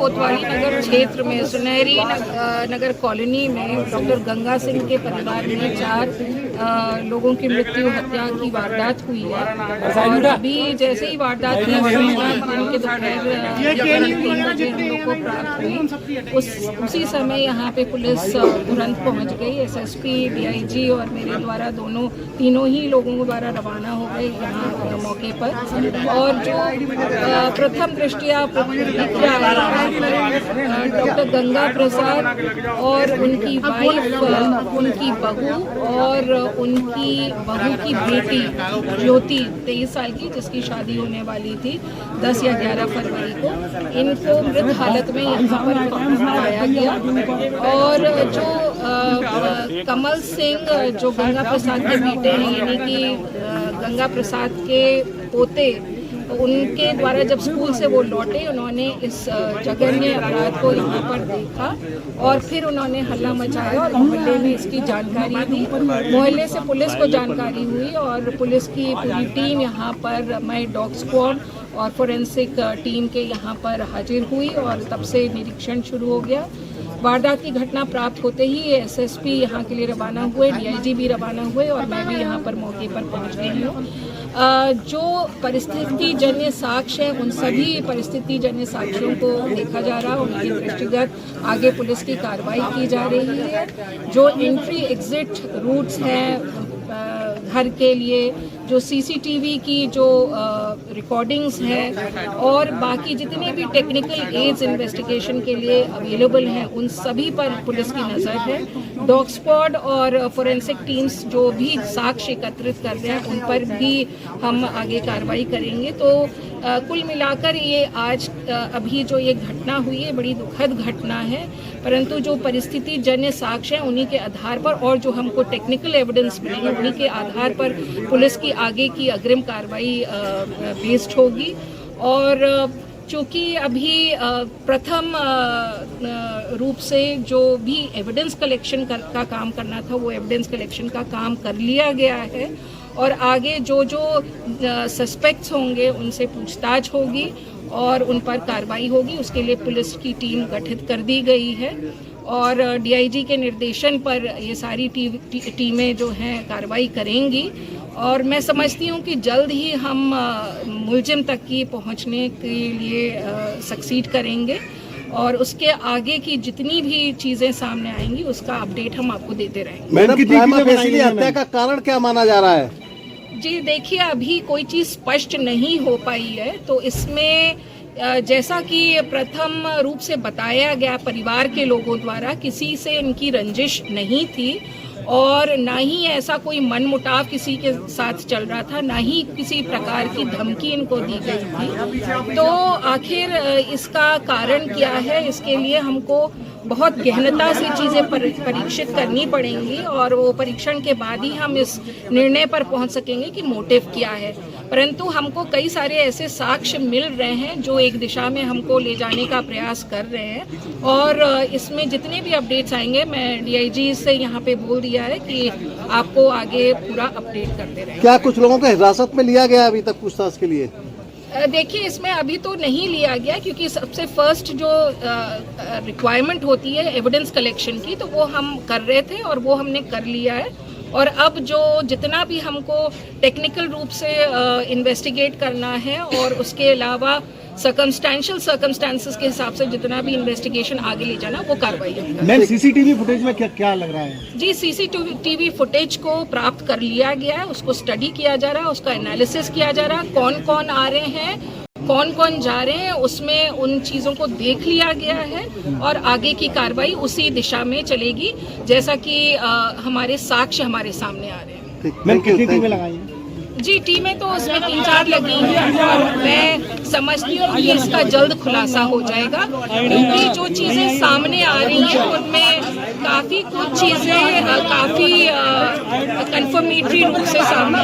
कोतवाली नगर क्षेत्र में सुनहरी नगर कॉलोनी में डॉक्टर गंगा सिंह के परिवार में 4 लोगों की मृत्यु हत्या की वारदात हुई है। और अभी जैसे ही वारदात की उनके दोपहर 3 बजे हम लोग को प्राप्त हुई, उसी समय यहाँ पे पुलिस तुरंत पहुँच गई। एसएसपी, डीआईजी और मेरे द्वारा तीनों ही लोगों द्वारा रवाना हो गए यहाँ मौके पर। और जो प्रथम दृष्टिया डॉक्टर गंगा प्रसाद और उनकी वाइफ, उनकी बहू और उनकी बहू की बेटी ज्योति 23 साल की, जिसकी शादी होने वाली थी 10 या 11 फरवरी को, इनको मृत हालत में यहाँ पर पाया गया। और जो कमल सिंह जो गंगा प्रसाद के बेटे हैं, यानी कि गंगा प्रसाद के पोते, उनके द्वारा जब स्कूल से वो लौटे, उन्होंने इस जघन्य अपराध को यहाँ पर देखा और फिर उन्होंने हल्ला मचाया और मोहल्ले में इसकी जानकारी दी। मोहल्ले से पुलिस को जानकारी हुई और पुलिस की पूरी टीम यहाँ पर, मैं डॉग स्क्वाड और फोरेंसिक टीम के यहाँ पर हाजिर हुई और तब से निरीक्षण शुरू हो गया। वारदात की घटना प्राप्त होते ही एसएसपी यहाँ के लिए रवाना हुए, डीआईजी भी रवाना हुए और मैं भी यहाँ पर मौके पर पहुँच गई हूँ। जो परिस्थिति जन्य साक्ष्य है, उन सभी परिस्थिति जन्य साक्ष्यों को देखा जा रहा है, उनके दृष्टिगत आगे पुलिस की कार्रवाई की जा रही है। जो एंट्री एग्जिट रूट्स हैं घर के लिए, जो सीसीटीवी की जो रिकॉर्डिंग्स हैं और बाकी जितने भी टेक्निकल एड्स इन्वेस्टिगेशन के लिए अवेलेबल हैं, उन सभी पर पुलिस की नज़र है। डॉग स्क्वाड और फोरेंसिक टीम्स जो भी साक्ष्य एकत्रित कर रहे हैं, उन पर भी हम आगे कार्रवाई करेंगे। तो कुल मिलाकर ये आज अभी जो ये घटना हुई है, बड़ी दुखद घटना है, परंतु जो परिस्थिति जन्य साक्ष्य हैं उन्हीं के आधार पर और जो हमको टेक्निकल एविडेंस मिलेंगे उन्हीं के आधार पर पुलिस की आगे की अग्रिम कार्रवाई बेस्ड होगी। और चूँकि अभी प्रथम रूप से जो भी एविडेंस कलेक्शन का काम करना था, वो एविडेंस कलेक्शन का काम कर लिया गया है और आगे जो सस्पेक्ट्स होंगे उनसे पूछताछ होगी और उन पर कार्रवाई होगी। उसके लिए पुलिस की टीम गठित कर दी गई है और डीआईजी के निर्देशन पर ये सारी टीमें जो हैं कार्रवाई करेंगी और मैं समझती हूँ कि जल्द ही हम मुलजिम तक की पहुँचने के लिए सक्सीड करेंगे और उसके आगे की जितनी भी चीज़ें सामने आएंगी उसका अपडेट हम आपको देते रहेंगे। मैडम, हत्या का कारण क्या माना जा रहा है? जी देखिए, अभी कोई चीज़ स्पष्ट नहीं हो पाई है। तो इसमें जैसा कि प्रथम रूप से बताया गया परिवार के लोगों द्वारा, किसी से इनकी रंजिश नहीं थी और ना ही ऐसा कोई मनमुटाव किसी के साथ चल रहा था, ना ही किसी प्रकार की धमकी इनको दी गई थी। तो आखिर इसका कारण क्या है, इसके लिए हमको बहुत गहनता से चीज़ें परीक्षित करनी पड़ेंगी और वो परीक्षण के बाद ही हम इस निर्णय पर पहुंच सकेंगे कि मोटिव क्या है। परंतु हमको कई सारे ऐसे साक्ष्य मिल रहे हैं जो एक दिशा में हमको ले जाने का प्रयास कर रहे हैं और इसमें जितने भी अपडेट्स आएंगे, मैं डीआईजी से यहाँ पे बोल दिया है कि आपको आगे पूरा अपडेट करते रहेंगे। क्या कुछ लोगों को हिरासत में लिया गया अभी तक पूछताछ के लिए? देखिए, इसमें अभी तो नहीं लिया गया क्योंकि सबसे फर्स्ट जो रिक्वायरमेंट होती है एविडेंस कलेक्शन की, तो वो हम कर रहे थे और वो हमने कर लिया है। और अब जो जितना भी हमको टेक्निकल रूप से इन्वेस्टिगेट करना है और उसके अलावा सर्कमस्टेंसेस के हिसाब से जितना भी इन्वेस्टिगेशन आगे ले जाना, वो कार्रवाई है। मैम, सीसीटीवी फुटेज में क्या लग रहा है? जी, सीसीटीवी फुटेज को प्राप्त कर लिया गया है, उसको स्टडी किया जा रहा है, उसका एनालिसिस किया जा रहा है, कौन कौन आ रहे हैं, कौन कौन जा रहे हैं, उसमें उन चीज़ों को देख लिया गया है और आगे की कार्रवाई उसी दिशा में चलेगी जैसा कि हमारे साक्ष्य हमारे सामने आ रहे हैं। मैम, कितनी टीमें लगाई हैं? जी, टीमें तो उसमें 3-4 लगी हैं और मैं समझती हूँ कि इसका जल्द खुलासा हो जाएगा क्योंकि जो चीज़ें सामने आ रही हैं उनमें काफ़ी कुछ चीज़ें काफ़ी कन्फर्मेटरी रूप से सामने